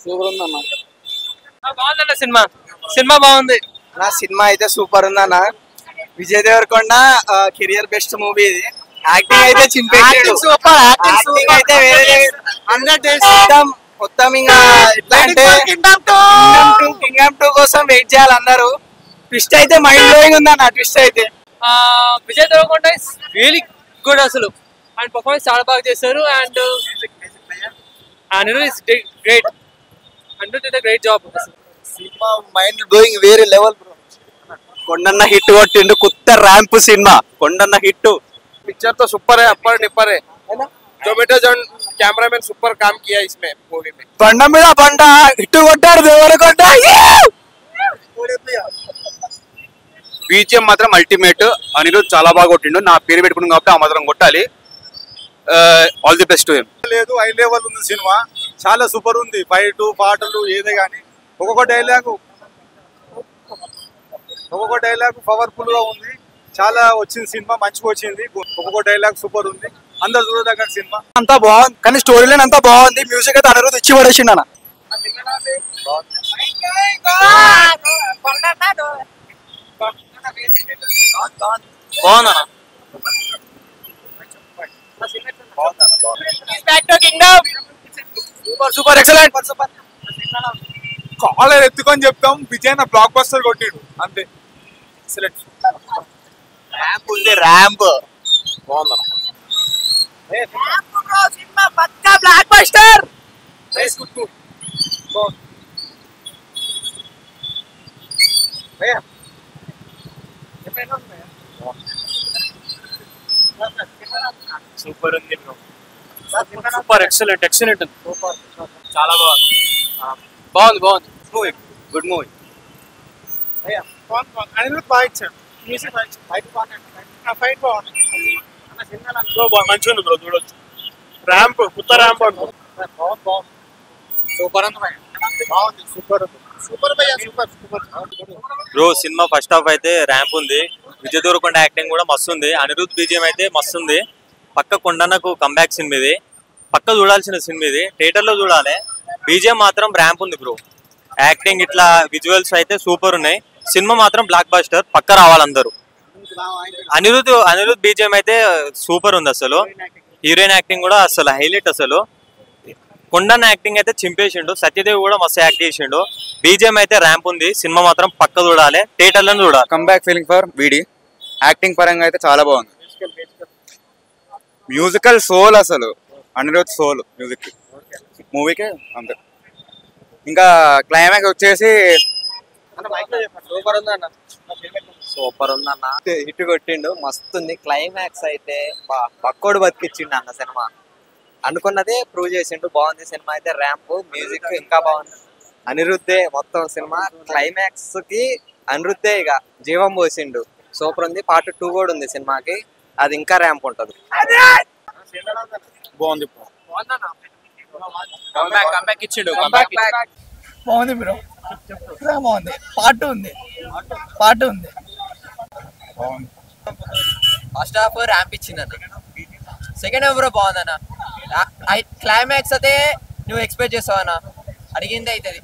Super ఉందన్న. బాగుందన్న cinema. Cinema బాగుంది. నా సినిమా అయితే సూపర్ ఉందన్న. Vijay Deverakonda career best movie ఇది. యాక్టింగ్ అయితే చింపేసాడు. సూపర్. యాక్టింగ్ అయితే వేరే మొత్తం ఇంకా ఎట్లా అంటే కింగ్డమ్ 2 కోసం వెయిట్ చేయాలి అందరూ. ట్విస్ట్ అయితే మైండ్ బ్లోయింగ్ ఉందన్న. ట్విస్ట్ అయితే Vijay Deverakonda is really good అసలు. అండ్ పర్ఫార్మెన్స్ చాలా బాగా చేశారు. And Anirudh is great. Anirudh is great job. Cinema mind blowing వేరే లెవెల్ బ్రో. కొండన్న హిట్ కొట్టిండు. కొత్త ర్యాంప్ సినిమా. కొండన్న హిట్ पिक्चर तो सुपर है, अपर डिपर है ना. जोमेटो जन कैमरामैन सुपर काम किया इसमें मूवी में. బండ మీద బండ హిట్ కొట్టాడు దేవరకొండ. బీజిఎం మాత్రం అల్టిమేట్. అనిరుద్ చాలా బాగా కొట్టిండు. నా పేరు పెట్టుకున్నాం కాబట్టి ఆ మాత్రం కొట్టాలి. All the best. లేదు హై లెవెల్ ఉంది సినిమా. చాలా సూపర్ ఉంది. ఫైట్ పాటలు ఏదే కానీ ఒక్కొక్క డైలాగ్ పవర్ఫుల్ గా ఉంది. చాలా వచ్చింది సినిమా. మంచిగా వచ్చింది. ఒక్కొక్క డైలాగ్ సూపర్ ఉంది. అందరు చూడదగ్గ సినిమా. అంతా బాగుంది కానీ స్టోరీ లైన్ అంతా బాగుంది. మ్యూజిక్ అయితే అనిరుద్ ఇచ్చి పడేసిండు అన్న. బాగుందన్న. Super excellent. కాలర్ ఎత్తుకొని చెప్తాం విజయ్ నా బ్లాక్ బస్టర్ కొట్టిడు అంతే. ఎక్సలెంట్. ర్యాంప్ ఉంది. ర్యాంప్ బాగుందన్న. సినిమా పక్కా బ్లాక్ బస్టర్. సూపర్ ఉంది. Super excellent. ఎక్సలెంట్. చాలా బాగుంది. బాగుంది. Movie good movie. అనిరుద్ బాగా ఇచ్చాడు. మ్యూజిక్ బాగా ఇచ్చాడు. ఫైట్ బాగుంది. మంచిగా ఉంది బ్రో. చూడొచ్చు. ర్యాంప్ కొత్త ర్యాంప్ బాగుంది. సూపర్ బాగుంది. Super bro cinema first half అయితే ర్యాంప్ ఉంది. విజయ్ దేవరకొండ యాక్టింగ్ కూడా మస్తు ఉంది. అనిరుద్ బీజిఎం అయితే మస్తు ఉంది. పక్క కొండన్నకు కంబ్యాక్ సినిమా ఇది. పక్క చూడాల్సిన సినిమా ఇది. థియేటర్ లో చూడాలి. బీజిఎం మాత్రం ర్యాంప్ ఉంది బ్రో. యాక్టింగ్ ఇట్లా విజువల్స్ అయితే సూపర్ ఉన్నాయి. సినిమా మాత్రం బ్లాక్ బస్టర్. పక్క రావాలందరూ. అనిరుద్ బీజిఎం అయితే సూపర్ ఉంది అసలు. హీరోయిన్ యాక్టింగ్ కూడా అసలు హైలైట్ అసలు. కొండన్న యాక్టింగ్ అయితే చింపేసిండు. సత్యదేవ్ కూడా మస్తు యాక్ట్ చేసిండు. బీజిఎం అయితే ర్యాంప్ ఉంది. సినిమా మాత్రం పక్క చూడాలి. థియేటర్లో చూడాలి. కంబ్యాక్ ఫీలింగ్ ఫర్ వీడి. యాక్టింగ్ పరంగా అయితే చాలా బాగుంది. మ్యూజికల్ సోల్ అసలు. అనిరుద్ సోల్ మ్యూజిక్ మూవీకి అంతే. ఇంకా క్లైమాక్స్ వచ్చేసి సూపర్ ఉందన్న. హిట్ కొట్టిండు. మస్తు ఉంది. క్లైమాక్స్ అయితే పక్కోడు బతికిచ్చిండు అన్న. సినిమా అనుకున్నదే ప్రూవ్ చేసిండు. బాగుంది సినిమా అయితే. ర్యాంప్ మ్యూజిక్ ఇంకా బాగుంది. అనిరుద్ధే మొత్తం సినిమా. క్లైమాక్స్ కి అనిరుద్ధే ఇక జీవం పోసిండు. సూపర్ ఉంది. పార్ట్ 2 కూడా ఉంది సినిమాకి. అది ఇంకా ర్యాంప్ ఉంటది. బాగుంది. కంబ్యాక్ ఇచ్చిండు. బాగుంది బ్రో. బాగుంది. పార్ట్ ఉంది. ఫస్ట్ హాఫ్ ర్యాంప్ ఇచ్చింది అన్న. సెకండ్ హాఫ్ కూడా బాగుందన్న. క్లైమాక్స్ అయితే నువ్వు ఎక్స్పెక్ట్ చేస్తావు అన్న. అడిగింది అవుతుంది.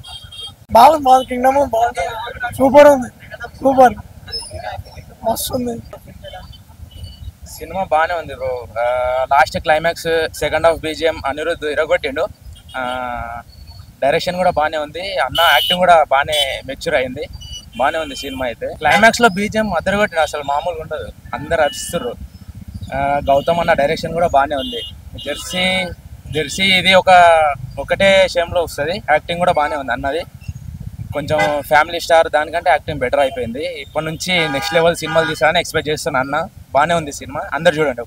బాగుంది. కింగ్డమ్ బాగుంది. సూపర్ ఉంది. సూపర్ మస్తు ఉంది. సినిమా బాగానే ఉంది bro. Last climax second half BGM Anirudh ఇరగొట్టిండు. డైరెక్షన్ కూడా బాగానే ఉంది. అన్న యాక్టింగ్ కూడా బాగానే మెచ్యూర్ అయింది. బాగానే ఉంది సినిమా అయితే. క్లైమాక్స్ లో బీజిఎం అద్దరగొట్టిండు. అసలు మామూలుగా ఉండదు. అందరు అరుస్తుర్రు. గౌతమ్ అన్న డైరెక్షన్ కూడా బాగానే ఉంది. జెర్సీ ఇది ఒకటే షేమ్లో వస్తుంది. యాక్టింగ్ కూడా బాగానే ఉంది అన్నది. కొంచెం ఫ్యామిలీ స్టార్ దానికంటే యాక్టింగ్ బెటర్ అయిపోయింది. ఇప్పటి నుంచి నెక్స్ట్ లెవెల్ సినిమాలు తీసారని ఎక్స్పెక్ట్ చేస్తాను అన్న. బాగానే ఉంది సినిమా. అందరు చూడండి.